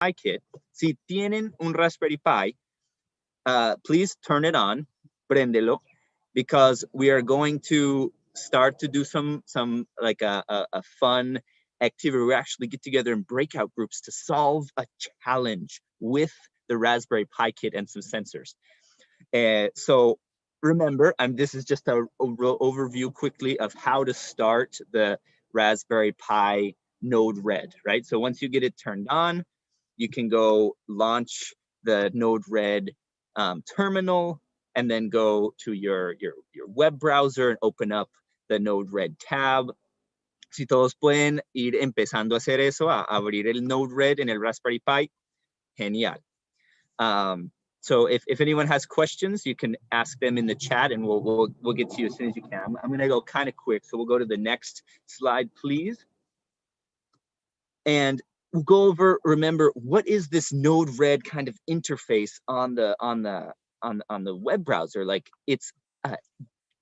Pi kit, si tienen un Raspberry Pi, please turn it on, prendelo, because we are going to start to do some like a fun activity. We actually get together in breakout groups to solve a challenge with the Raspberry Pi kit and some sensors. So remember, this is just a overview quickly of how to start the Raspberry Pi Node-RED, right? So once you get it turned on, you can go launch the Node-RED terminal, and then go to your web browser and open up the Node-RED tab. Si todos pueden ir empezando a hacer eso, a abrir el Node-RED en el Raspberry Pi, genial. So if anyone has questions, you can ask them in the chat, and we'll get to you as soon as you can. I'm gonna go kind of quick, so we'll go to the next slide, please. And we'll go over, remember, what is this Node-RED kind of interface on the web browser? Like, it's a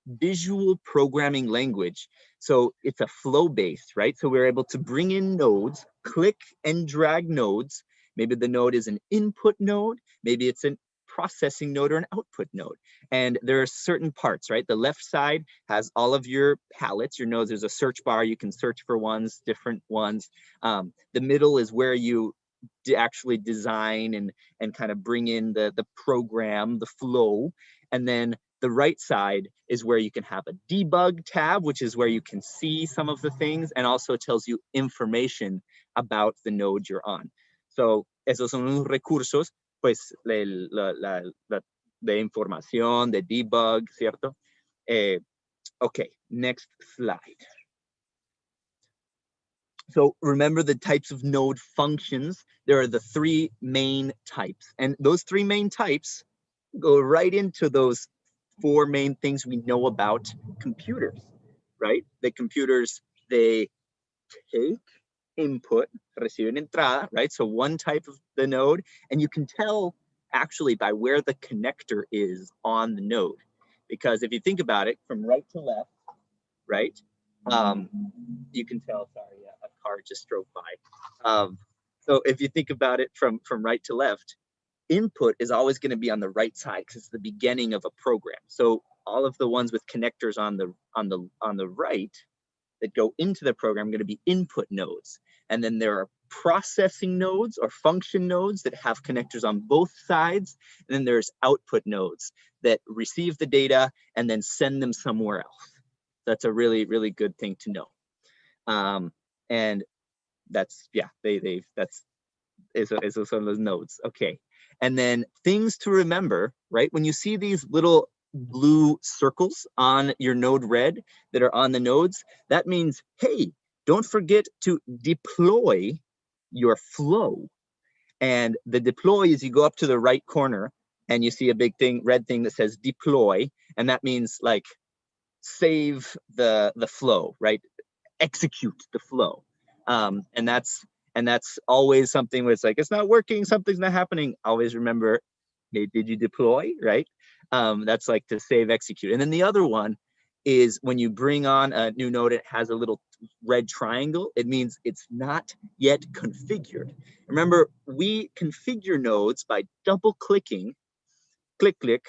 visual programming language. So it's a flow-based, right? So we're able to bring in nodes, click and drag nodes. Maybe the node is an input node, maybe it's an processing node or an output node. And there are certain parts, right? The left side has all of your palettes, your nodes. There's a search bar. You can search for different ones. The middle is where you actually design and kind of bring in the program, the flow. And then the right side is where you can have a debug tab, which is where you can see some of the things, and also tells you information about the node you're on. So esos son los recursos, pues, de información, de debug, ¿cierto? Okay, next slide. So remember the types of node functions. There are the three main types, and those three main types go right into those four main things we know about computers, right? The computers, they take input, reciben entrada, right? So one type of the node, and you can tell actually by where the connector is on the node. Because if you think about it from right to left, right? You can tell, sorry, a car just drove by. So if you think about it from right to left, input is always going to be on the right side because it's the beginning of a program. So all of the ones with connectors on the right that go into the program are going to be input nodes. And then there are processing nodes or function nodes that have connectors on both sides. And then there's output nodes that receive the data and then send them somewhere else. That's a really, really good thing to know. And that's, yeah, esos son los nodes. Okay. And then things to remember, right? When you see these little blue circles on your Node-RED that are on the nodes, that means, hey, don't forget to deploy your flow. And the deploy is you go up to the right corner and you see a big thing, red thing that says deploy. And that means like save the flow, right? Execute the flow. And that's always something where it's like, it's not working, something's not happening. Always remember, hey, did you deploy, right? That's like to save, execute. And then the other one is when you bring on a new node, it has a little red triangle. It means it's not yet configured. Remember, we configure nodes by double clicking, click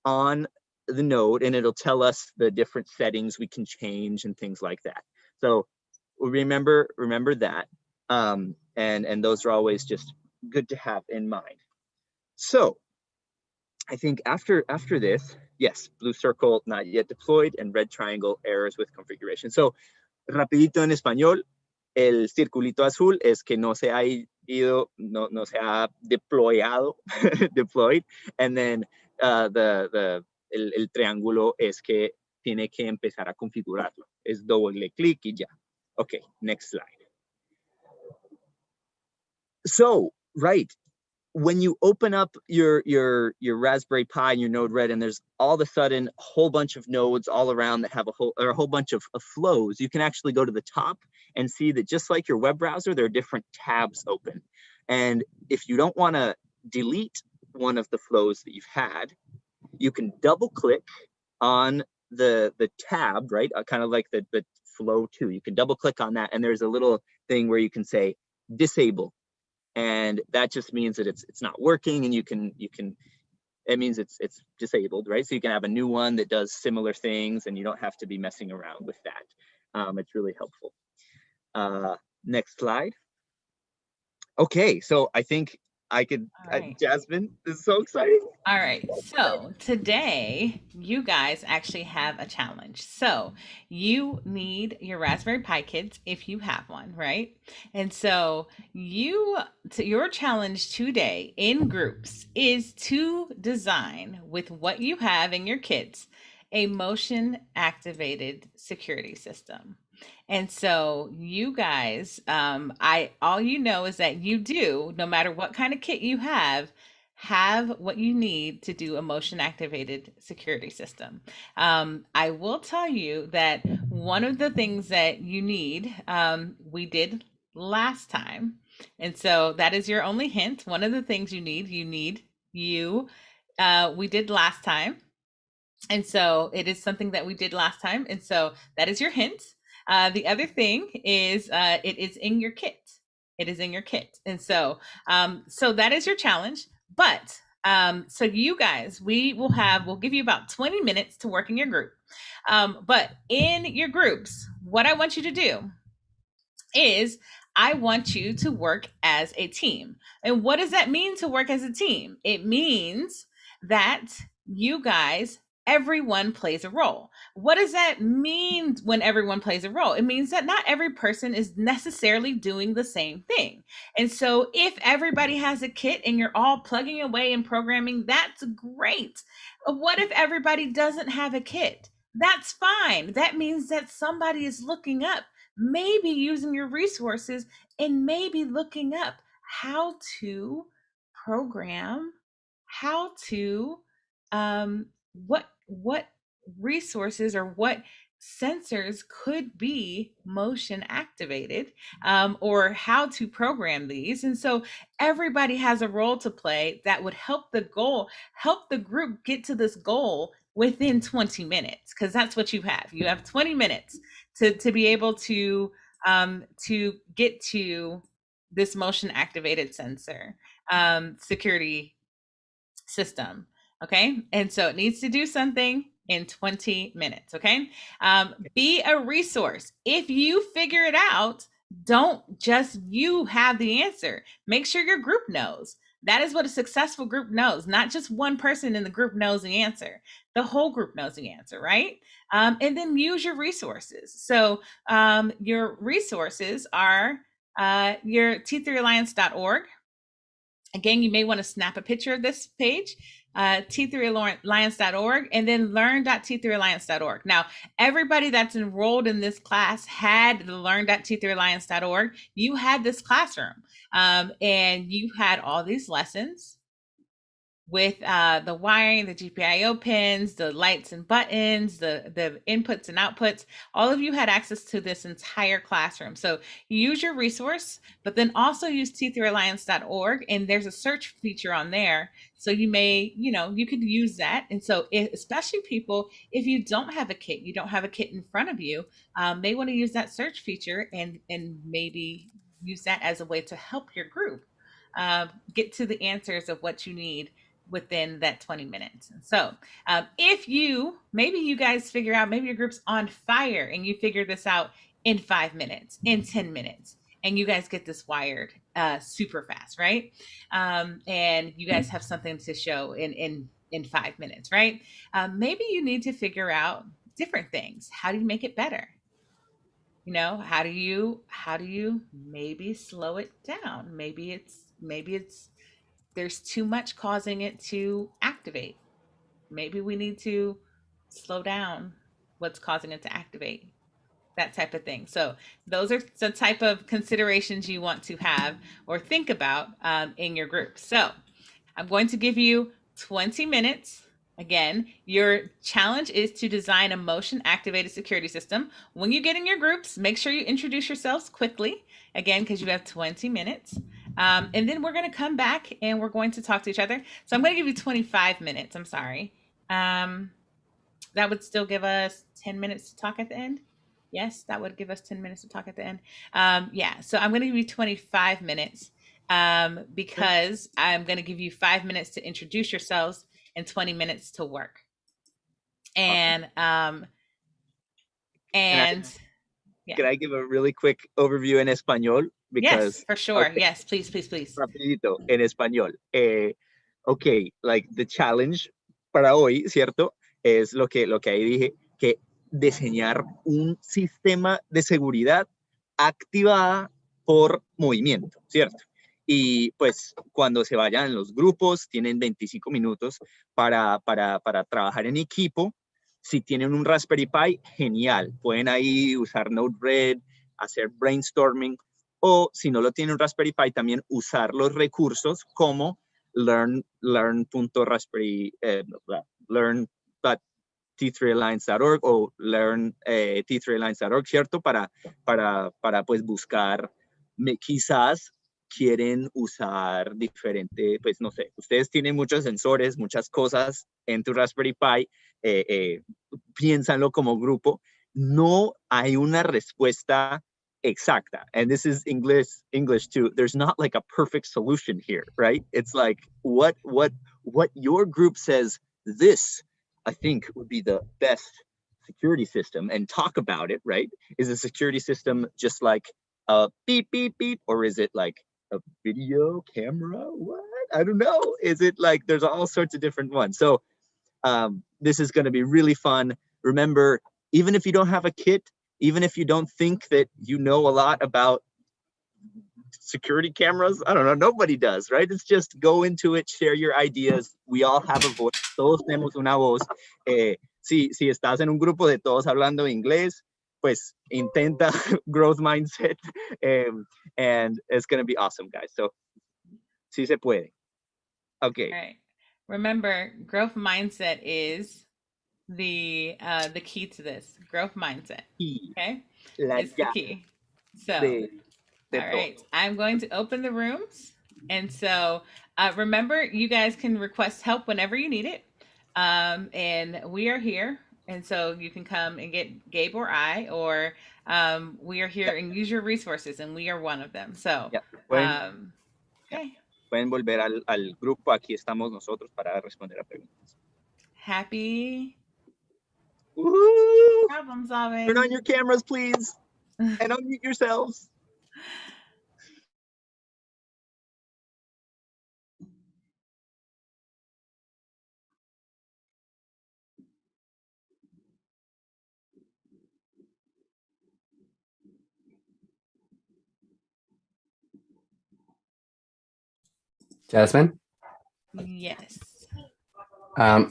on the node, and it'll tell us the different settings we can change and things like that. So remember that. And those are always just good to have in mind. So I think after this, yes, blue circle not yet deployed and red triangle errors with configuration. So rapidito en español, el circulito azul es que no se ha ido, no se ha deployado, deployed, and then el triángulo es que tiene que empezar a configurarlo. Es doble clic y ya. Okay, next slide. So, right, when you open up your Raspberry Pi and your Node-RED, and there's all of a sudden a whole bunch of nodes all around that have a whole bunch of flows, you can actually go to the top and see that just like your web browser, there are different tabs open. And if you don't want to delete one of the flows that you've had, you can double click on the tab, right? Kind of like the flow 2. You can double click on that, and there's a little thing where you can say disable and that just means that it's not working, and it means it's disabled, right? So you can have a new one that does similar things, and you don't have to be messing around with that. It's really helpful. Next slide. Okay, so I think I could, All right. Jasmine, this is so exciting. All right. So today, you guys actually have a challenge. So you need your Raspberry Pi Kids if you have one, right? And so your challenge today in groups is to design with what you have in your kits a motion activated security system. And so you guys, I all you know is that you do, no matter what kind of kit you have what you need to do a motion activated security system. I will tell you that one of the things that you need, we did last time. And so that is your only hint. One of the things we did last time. And so it is something that we did last time. And so that is your hint. The other thing is it is in your kit. It is in your kit. And so that is your challenge. But so you guys, we'll give you about 20 minutes to work in your group. But in your groups, what I want you to do is I want you to work as a team. And what does that mean to work as a team? It means that you guys, everyone plays a role. What does that mean when everyone plays a role? It means that not every person is necessarily doing the same thing. And so if everybody has a kit and you're all plugging away and programming, that's great. What if everybody doesn't have a kit? That's fine. That means that somebody is looking up, maybe using your resources, and maybe looking up how to program, how to what resources or what sensors could be motion activated, or how to program these. And so everybody has a role to play that would help the group get to this goal within 20 minutes, because that's what you have 20 minutes to be able to get to this motion activated sensor security system. Okay. And so it needs to do something in 20 minutes. Okay. Be a resource. If you figure it out, don't just you have the answer. Make sure your group knows. That is what a successful group knows. Not just one person in the group knows the answer. The whole group knows the answer, right? And then use your resources. So your resources are your t3alliance.org. Again, you may want to snap a picture of this page, t3alliance.org, and then learn.t3alliance.org. Now, everybody that's enrolled in this class had the learn.t3alliance.org. You had this classroom, and you had all these lessons with the wiring, the GPIO pins, the lights and buttons, the inputs and outputs. All of you had access to this entire classroom. So use your resource, but then also use t3alliance.org, and there's a search feature on there. So you could use that. And so especially people, if you don't have a kit, you don't have a kit in front of you, may want to use that search feature and maybe use that as a way to help your group get to the answers of what you need within that 20 minutes. So if maybe you guys figure out, maybe your group's on fire and you figure this out in 5 minutes, in 10 minutes, and you guys get this wired super fast, right? And you guys have something to show in 5 minutes, right? Maybe you need to figure out different things. How do you make it better? How do you maybe slow it down? Maybe it's there's too much causing it to activate. Maybe we need to slow down what's causing it to activate, that type of thing. So those are the type of considerations you want to have or think about in your group. So I'm going to give you 20 minutes. Again, your challenge is to design a motion activated security system. When you get in your groups, make sure you introduce yourselves quickly, again, because you have 20 minutes. And then we're going to come back and we're going to talk to each other. So I'm going to give you 25 minutes. I'm sorry. That would still give us 10 minutes to talk at the end. Yes, that would give us 10 minutes to talk at the end. Yeah, so I'm going to give you 25 minutes. because I'm going to give you 5 minutes to introduce yourselves and 20 minutes to work. Awesome. And yeah. Can I give a really quick overview en español? Yes, Because, for sure. okay, Yes, please, please, please. rapidito, en español. Okay, like the challenge para hoy, ¿cierto? Es lo que ahí dije, que diseñar un sistema de seguridad activada por movimiento, ¿cierto? Y pues cuando se vayan en los grupos, tienen 25 minutos para trabajar en equipo. Si tienen un Raspberry Pi, genial. Pueden ahí usar Node-RED, hacer brainstorming, o si no lo tienen un Raspberry Pi, también usar los recursos como learn.raspberry, learn.t3alliance.org o learn t3alliance.org, ¿cierto? Para pues buscar, quizás quieren usar diferente, pues no sé, ustedes tienen muchos sensores, muchas cosas en tu Raspberry Pi, piénsanlo como grupo. No hay una respuesta exacta, and this is English too. There's not like a perfect solution here, right? It's like what your group says, this I think would be the best security system, and talk about it, right? Is a security system just like a beep beep beep, or is it like a video camera? What? I don't know. Is it like, there's all sorts of different ones. So this is going to be really fun. Remember, even if you don't have a kit, even if you don't think that you know a lot about security cameras, I don't know, nobody does, right? It's just go into it, share your ideas. We all have a voice. Todos tenemos una voz. Si estás en un grupo de todos hablando inglés, pues intenta growth mindset, and it's going to be awesome, guys. So, sí se puede. Okay. All right. Remember, growth mindset is the key to this. Growth mindset. Okay, it's the key. So, all right, I'm going to open the rooms, and so remember, you guys can request help whenever you need it, and we are here. And so you can come and get Gabe or I, or we are here and use your resources, and we are one of them. So, okay. Pueden volver al grupo. Aquí estamos nosotros para responder a preguntas. Happy Woo-hoo! problem solving. Turn on your cameras, please, and unmute yourselves. Jasmine? Yes.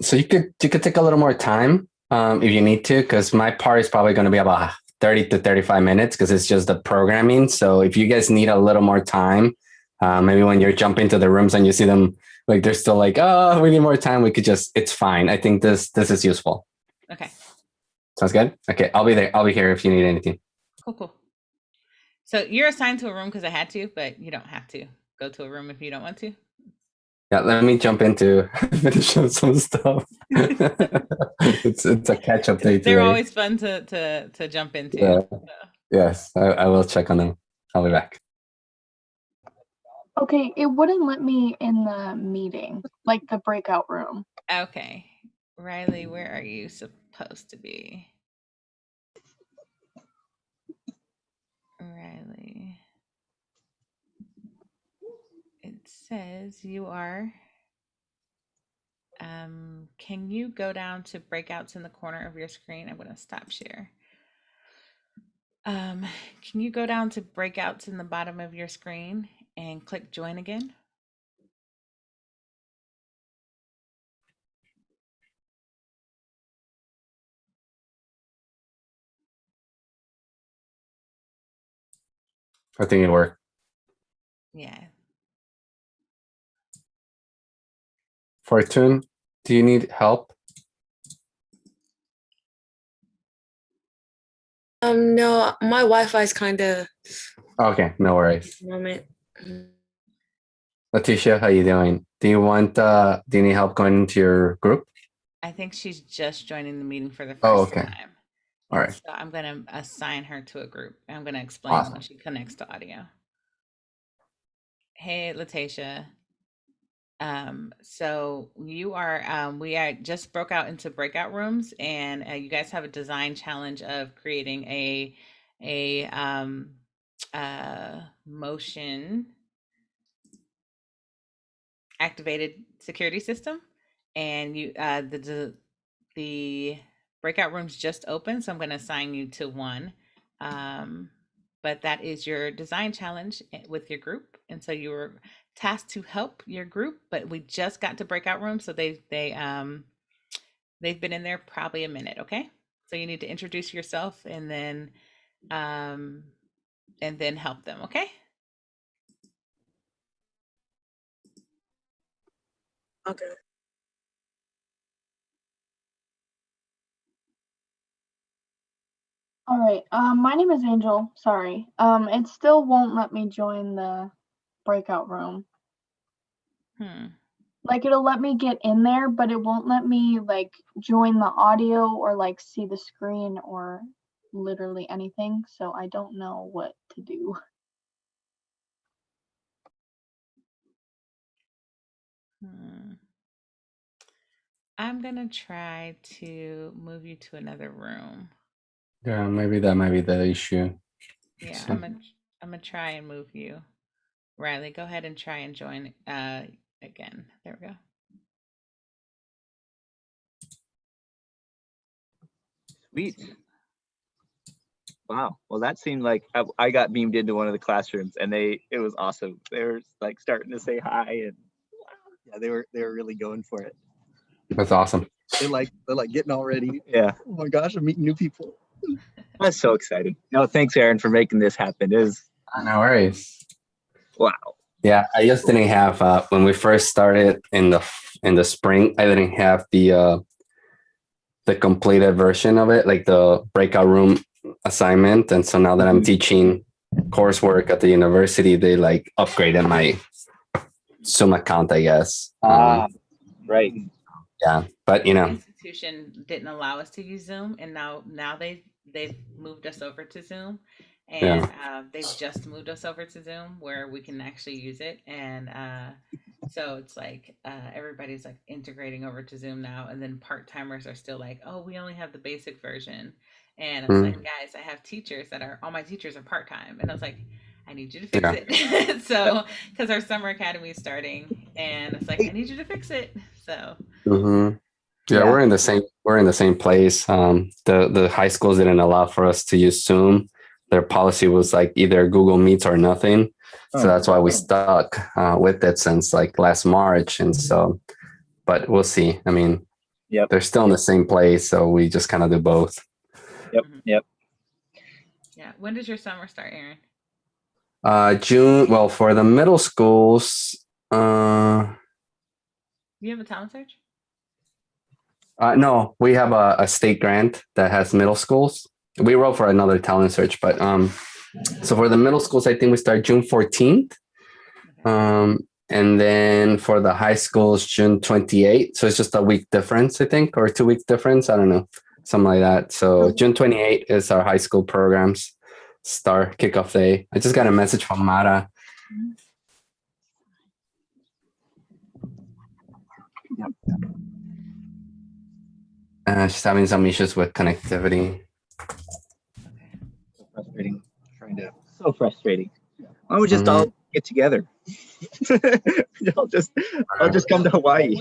So you could take a little more time if you need to, because my part is probably going to be about 30 to 35 minutes because it's just the programming. So if you guys need a little more time, maybe when you're jumping to the rooms and you see them, like they're still like, oh, we need more time, we could just, it's fine. I think this is useful. Okay. Sounds good? Okay, I'll be there. I'll be here if you need anything. Cool. So you're assigned to a room because I had to, but you don't have to go to a room if you don't want to. Yeah, let me jump into finish up some stuff. It's a catch up day. They're always fun to jump into. Yeah. So. Yes, I will check on them. I'll be back. Okay, it wouldn't let me in the meeting, like the breakout room. Okay. Riley, where are you supposed to be? Riley. It says you are. Can you go down to breakouts in the corner of your screen? I'm going to stop share. Can you go down to breakouts in the bottom of your screen and click join again? I think it worked. Yeah. Fortune, do you need help? No, my Wi-Fi is kind of. Okay, no worries. Moment. Leticia, how you doing? Do you need help going into your group? I think she's just joining the meeting for the first time. All right. So I'm going to assign her to a group. I'm going to explain when she connects to audio. Hey, Letitia. So you are, we are just broke out into breakout rooms, and you guys have a design challenge of creating a motion activated security system, and the breakout rooms just open, so I'm going to assign you to one. But that is your design challenge with your group, and so you were tasked to help your group. But we just got to breakout rooms, so they've been in there probably a minute. Okay, so you need to introduce yourself um, and then help them. Okay. Okay. All right. My name is Angel. Sorry. It still won't let me join the breakout room. Like, it'll let me get in there, but it won't let me like join the audio or like see the screen or literally anything. So I don't know what to do. I'm gonna try to move you to another room. Yeah, maybe that might be the issue. Yeah, So- I'm gonna try and move you. Riley, go ahead and try and join again. There we go. Sweet. Wow. Well, that seemed like I got beamed into one of the classrooms, and it was awesome. They were like starting to say hi, and yeah, they were really going for it. That's awesome. They're like getting all ready. Yeah. Oh my gosh, I'm meeting new people. That's so exciting. No, thanks, Aaron, for making this happen. It was No worries. wow. Yeah, I just didn't have when we first started in the spring. I didn't have the completed version of it, like the breakout room assignment. And so now that I'm teaching coursework at the university, they like upgraded my Zoom account, I guess. Right. Yeah, but you know, Institution didn't allow us to use Zoom, and now they've moved us over to Zoom, and they've just moved us over to Zoom where we can actually use it, and so it's like everybody's like integrating over to Zoom now, and then part timers are still like, oh, we only have the basic version, and I was like, guys, I have teachers that are all my teachers are part time, and I was like, I need you to fix it. So because our summer academy is starting, and it's like I need you to fix it. So. Yeah, we're in the same place. The high schools didn't allow for us to use Zoom. Their policy was like either Google Meets or nothing. So that's why we stuck with it since like last March. And so, but we'll see. I mean, they're still in the same place, so we just kind of do both. Yep. Yeah. When does your summer start, Aaron? June. Well, for the middle schools, You have a talent search? no, we have a state grant that has middle schools. We wrote for another talent search, but so for the middle schools, I think we start June 14th. And then for the high schools, June 28th. So it's just a week difference, I think, or 2 week difference. I don't know, something like that. So June 28th is our high school programs start kickoff day. I just got a message from Mara. She's having some issues with connectivity. So frustrating. So frustrating. Why don't we just all get together? I'll just come to Hawaii.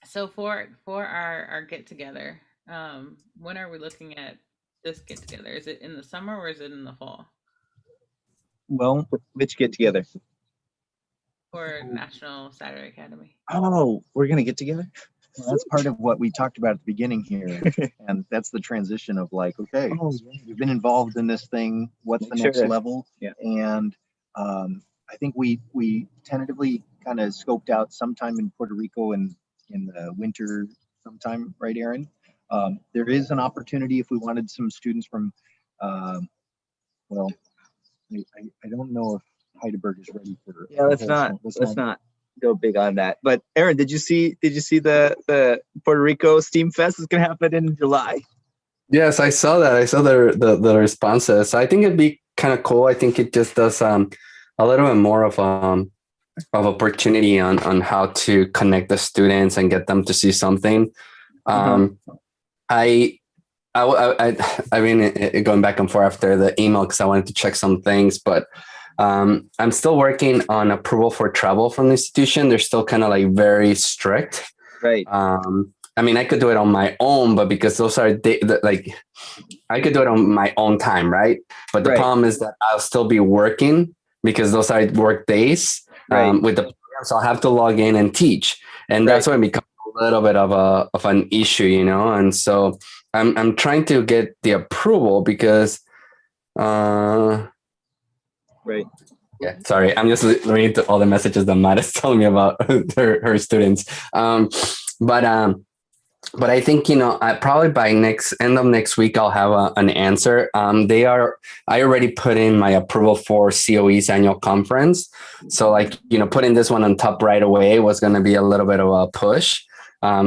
So for our get together, when are we looking at this get together? Is it in the summer or is it in the fall? Well, which get together? For National Saturday Academy. Oh, we're gonna get together. Well, that's part of what we talked about at the beginning here, and that's the transition of like, okay, you've been involved in this thing. What's the next level? Yeah. And I think we tentatively kind of scoped out sometime in Puerto Rico in the winter sometime, right, Aaron? There is an opportunity if we wanted some students from, well, I don't know if Heidelberg is ready for. Yeah, let's not go big on that. But Aaron, did you see the Puerto Rico Steam Fest is gonna happen in July? Yes, I saw that. I saw the responses. I think it'd be kind of cool. I think it just does a little bit more of opportunity on how to connect the students and get them to see something. I mean, going back and forth after the email because I wanted to check some things, but I'm still working on approval for travel from the institution. They're still kind of like very strict. Right. I mean, I could do it on my own, but because those are like, I could do it on my own time, right? But the Right. problem is that I'll still be working because those are work days Right. with the program, so I'll have to log in and teach, and that's why it becomes a little bit of an issue, you know. And so I'm trying to get the approval because. Right. Yeah, sorry. I'm just reading all the messages that Matt is telling me about her students. But I think, you know, probably by end of next week, I'll have an answer. I already put in my approval for COE's annual conference. So like, you know, putting this one on top right away was going to be a little bit of a push.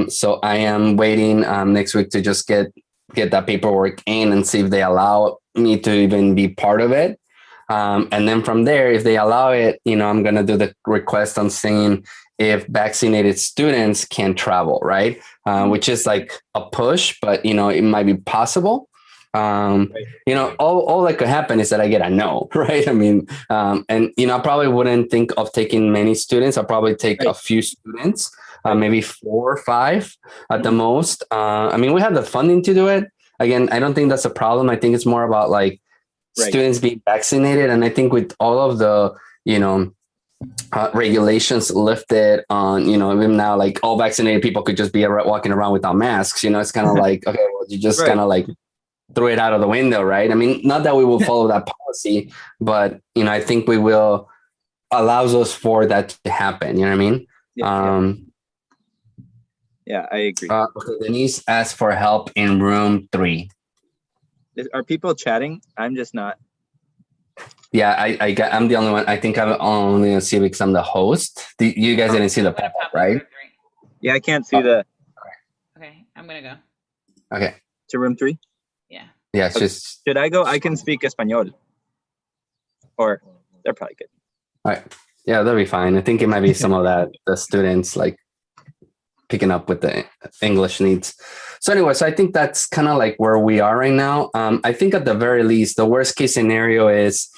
So I am waiting next week to just get that paperwork in and see if they allow me to even be part of it. And then from there, if they allow it, you know, I'm going to do the request on seeing if vaccinated students can travel, right? Which is like a push, but, you know, it might be possible. You know, all that could happen is that I get a no, right? I mean, and, you know, I probably wouldn't think of taking many students. I'll probably take a few students, maybe 4 or 5 at the most. I mean, we have the funding to do it. Again, I don't think that's a problem. I think it's more about like, students being vaccinated. And I think with all of the, you know, regulations lifted on, you know, even now, like all vaccinated people could just be walking around without masks, you know, it's kind of like, okay, well, you just kind of like threw it out of the window, right? I mean, not that we will follow that policy, but, you know, I think we will allows us for that to happen. You know what I mean? Yeah, I agree. Okay, Denise asked for help in room 3. Are people chatting? I'm just not. Yeah, I'm the only one. I think I'm only going to see because I'm the host. You guys didn't see the pop-up, right? Yeah, I can't see the. Okay, I'm gonna go. Okay. To room 3? Yeah. Yeah, it's just. Should I go? I can speak Espanol. Or they're probably good. All right. Yeah, that'll be fine. I think it might be some of that, the students like picking up with the English needs. So anyway, so I think that's kind of like where we are right now. I think at the very least, the worst case scenario is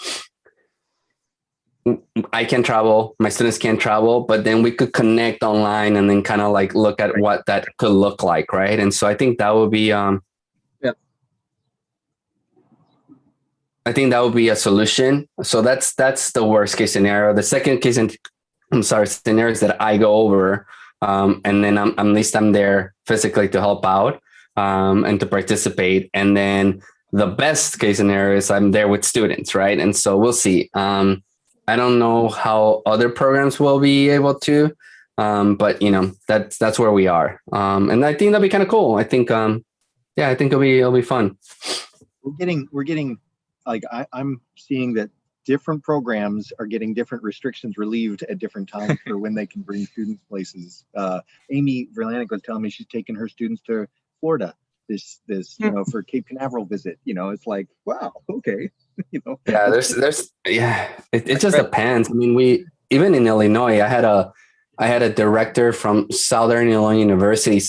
I can travel, my students can't travel, but then we could connect online and then kind of like look at what that could look like, right? And so I think that would be, I think that would be a solution. So that's the worst case scenario. The second case, scenario is that I go over. And then at least I'm there physically to help out and to participate. And then the best case scenario is I'm there with students, right? And so we'll see. I don't know how other programs will be able to, but you know, that's where we are. And I think that'll be kind of cool. I think, I think it'll be fun. We're getting like I'm seeing that different programs are getting different restrictions relieved at different times for when they can bring students places. Amy Verlanik was telling me she's taking her students to Florida this you know, for Cape Canaveral visit. You know, it's like, wow, okay. You know. Yeah, it just depends. I mean, even in Illinois, I had a director from Southern Illinois University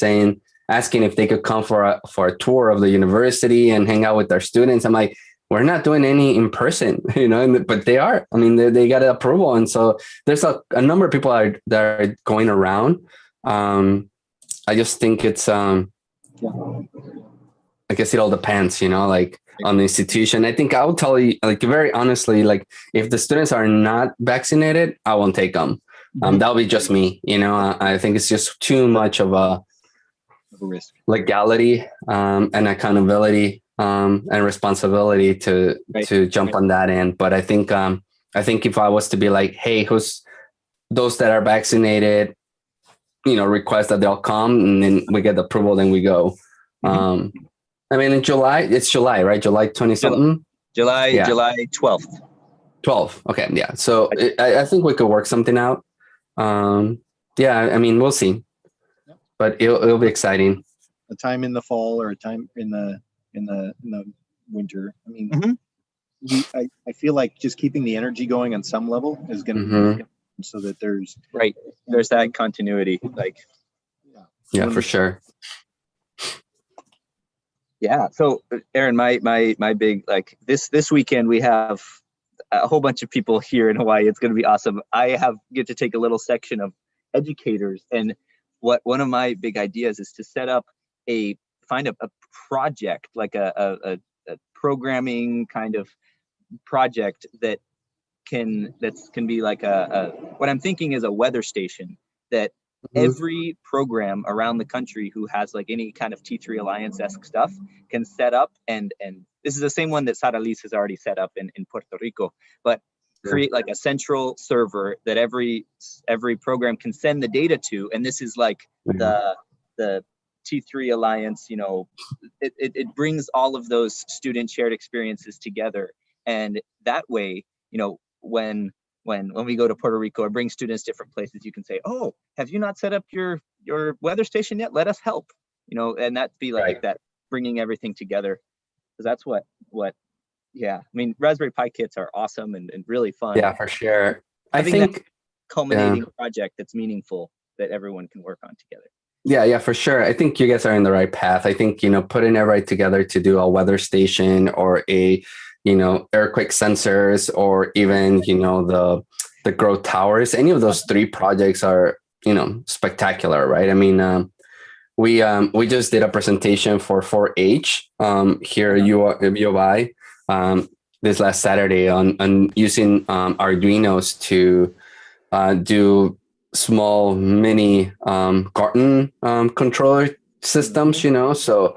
asking if they could come for a tour of the university and hang out with their students. I'm like, we're not doing any in person, you know, but they are. I mean, they got an approval. And so there's a number of people that are going around. I just think it's, I guess it all depends, you know, like on the institution. I think I will tell you, like, very honestly, like if the students are not vaccinated, I won't take them. That'll be just me, you know. I think it's just too much of a risk, legality and accountability and responsibility to jump on that end. But I think if I was to be like, hey, who's those that are vaccinated, you know, request that they'll come and then we get the approval, then we go. I mean, in July, it's July, right? July 20 something. July 12th. 12. Okay. Yeah. So I think we could work something out. I mean, we'll see, but it'll be exciting. A time in the fall or a time in the winter. I mean, I feel like just keeping the energy going on some level is going to Mhm. be so that there's Right. There's that continuity. Like, Yeah, for sure. yeah. So Aaron, my big, like, this weekend we have a whole bunch of people here in Hawaii. It's going to be awesome. I get to take a little section of educators, and one of my big ideas is to set up find a project, like a programming kind of project that can be like what I'm thinking is a weather station that every program around the country who has like any kind of T3 Alliance-esque stuff can set up, and this is the same one that Sara Liz has already set up in Puerto Rico, but create like a central server that every program can send the data to, and this is like the T3 Alliance, you know, it brings all of those student shared experiences together, and that way, you know, when we go to Puerto Rico or bring students different places, you can say, oh, have you not set up your weather station yet? Let us help, you know, and that'd be like that, bringing everything together, because that's what yeah, I mean, Raspberry Pi kits are awesome and really fun. Yeah, for sure. I Having think that culminating project that's meaningful that everyone can work on together. Yeah, for sure. I think you guys are in the right path. I think, you know, putting everybody together to do a weather station or a, you know, earthquake sensors, or even, you know, the growth towers, any of those three projects are, you know, spectacular, right? I mean, we just did a presentation for 4-H here at U of I this last Saturday on using Arduinos to do small mini garden controller systems, you know. So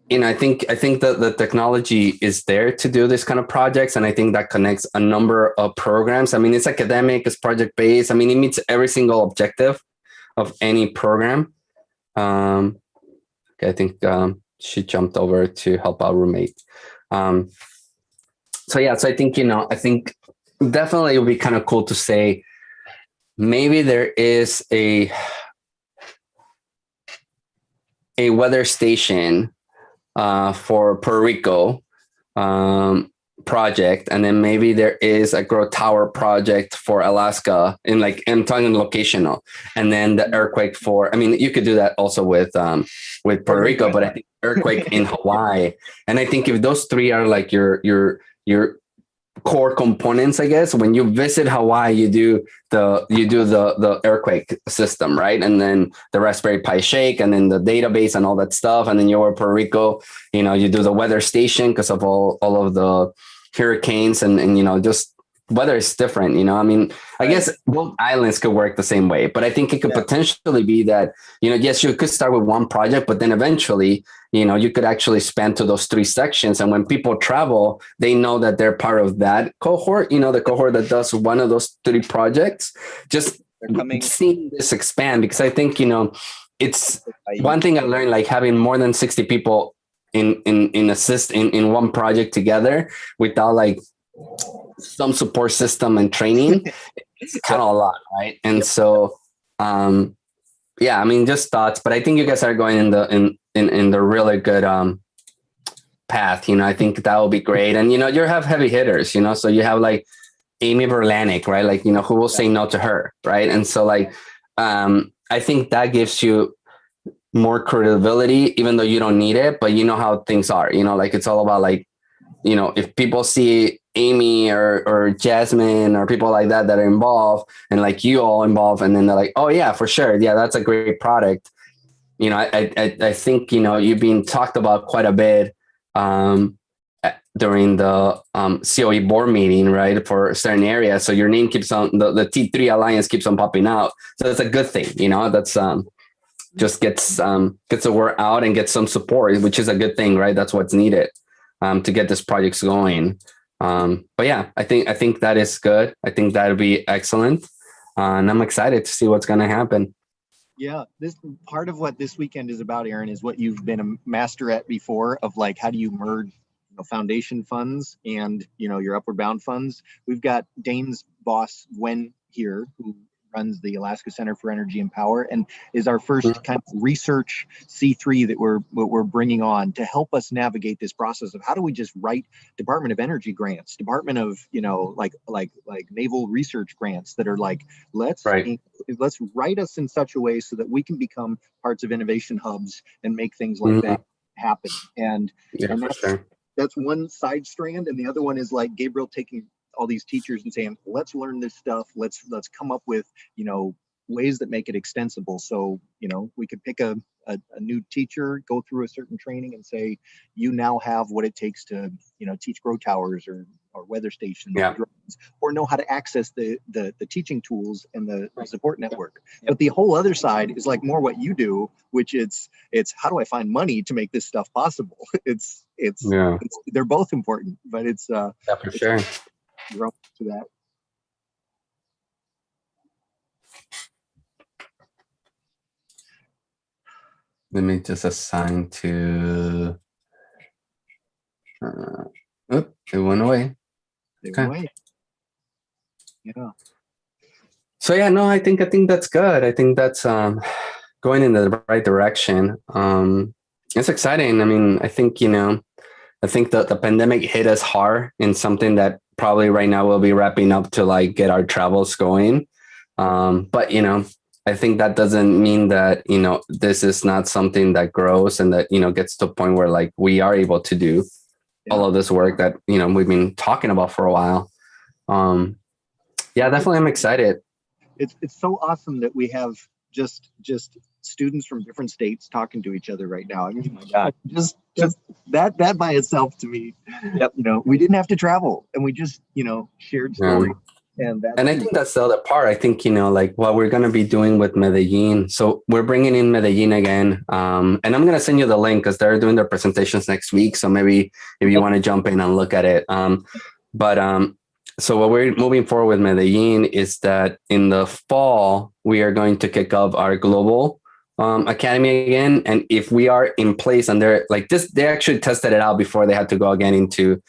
you know, I think that the technology is there to do this kind of projects, and I think that connects a number of programs. I mean, it's academic, it's project based. I mean, it meets every single objective of any program. Okay, I think she jumped over to help our roommate. So yeah, so I think, you know, I think definitely it would be kind of cool to say maybe there is a weather station for Puerto Rico project, and then maybe there is a growth tower project for Alaska, in like, I'm talking locational, and then the earthquake for, I mean, you could do that also with Puerto Rico, but I think earthquake in Hawaii. And I think if those three are like your core components, I guess, when you visit Hawaii, you do the earthquake system, right? And then the Raspberry Pi Shake, and then the database and all that stuff. And then you're Puerto Rico, you know, you do the weather station because of all of the hurricanes, and you know, just weather is different, you know. I mean, I guess both islands could work the same way, but I think it could potentially be that, you know, yes, you could start with one project, but then eventually, you know, you could actually span to those three sections. And when people travel, they know that they're part of that cohort, you know, the cohort that does one of those three projects, just seeing this expand. Because I think, you know, it's one thing I learned, like having more than 60 people in one project together without like some support system and training, it's kind of a lot, right? And so yeah, I mean, just thoughts, but I think you guys are going in the really good path. You know, I think that will be great. And you know, you have heavy hitters, you know, so you have like Amy Berlanik, right? Like, you know, who will say no to her, right? And so like I think that gives you more credibility, even though you don't need it, but you know how things are, you know, like it's all about like, you know, if people see Amy or Jasmine or people like that are involved, and like you all involved, and then they're like, oh yeah, for sure, yeah, that's a great product. You know, I think, you know, you've been talked about quite a bit during the COE board meeting, right, for certain areas. So your name keeps on, the T3 Alliance keeps on popping out. So that's a good thing, you know. That's just gets the word out and gets some support, which is a good thing, right? That's what's needed to get this project going. But yeah, I think that is good. I think that'll be excellent. And I'm excited to see what's going to happen. Yeah, this part of what this weekend is about, Aaron, is what you've been a master at before, of like, how do you merge, you know, foundation funds and, you know, your upward bound funds. We've got Dane's boss, Gwen, here, who runs the Alaska Center for Energy and Power, and is our first kind of research C3 that we're bringing on to help us navigate this process of how do we just write Department of Energy grants, Department of, like naval research grants that are like, let's write us in such a way so that we can become parts of innovation hubs and make things like that happen. And that's one side strand, and the other one is like Gabriel taking all these teachers and saying, let's learn this stuff, let's come up with ways that make it extensible. So we could pick a new teacher, go through a certain training and say, you now have what it takes to teach grow towers or weather stations, or know how to access the teaching tools and the support network. But the whole other side is like more what you do, which it's how do I find money to make this stuff possible? It's they're both important, but it's for sure. To that. Let me just assign to. It went away. Yeah. So yeah, no, I think that's good. I think that's going in the right direction. It's exciting. I mean, I think the pandemic hit us hard in something that probably right now we'll be wrapping up to like get our travels going. But I think that doesn't mean that, this is not something that grows and that, gets to a point where like we are able to do all of this work that, we've been talking about for a while. Definitely. I'm excited. It's so awesome that we have just students from different states talking to each other right now. I mean, my God, just that by itself to me, we didn't have to travel and we just, shared stories. And I think that's the other part. I think, like what we're going to be doing with Medellin. So we're bringing in Medellin again. And I'm going to send you the link because they're doing their presentations next week. So maybe if you want to jump in and look at it. So what we're moving forward with Medellin is that in the fall, we are going to kick off our global academy again. And if we are in place and they're like this, they actually tested it out before they had to go again into,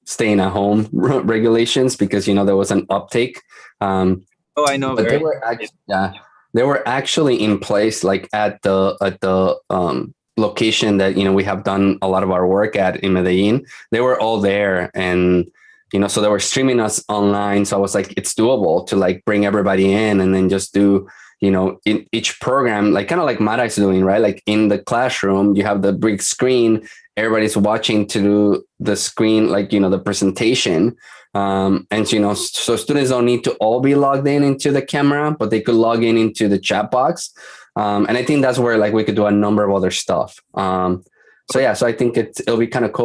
staying at home regulations because, there was an uptake. I know. But they were actually in place like at the location that, we have done a lot of our work at in Medellin. They were all there and, so they were streaming us online. So I was like, it's doable to like bring everybody in and then just do, in each program, like kind of like Mara is doing, right? Like in the classroom, you have the big screen, everybody's watching to the screen, like, the presentation. And, so students don't need to all be logged into the camera, but they could log into the chat box. And I think that's where like we could do a number of other stuff. So I think it'll be kind of cool.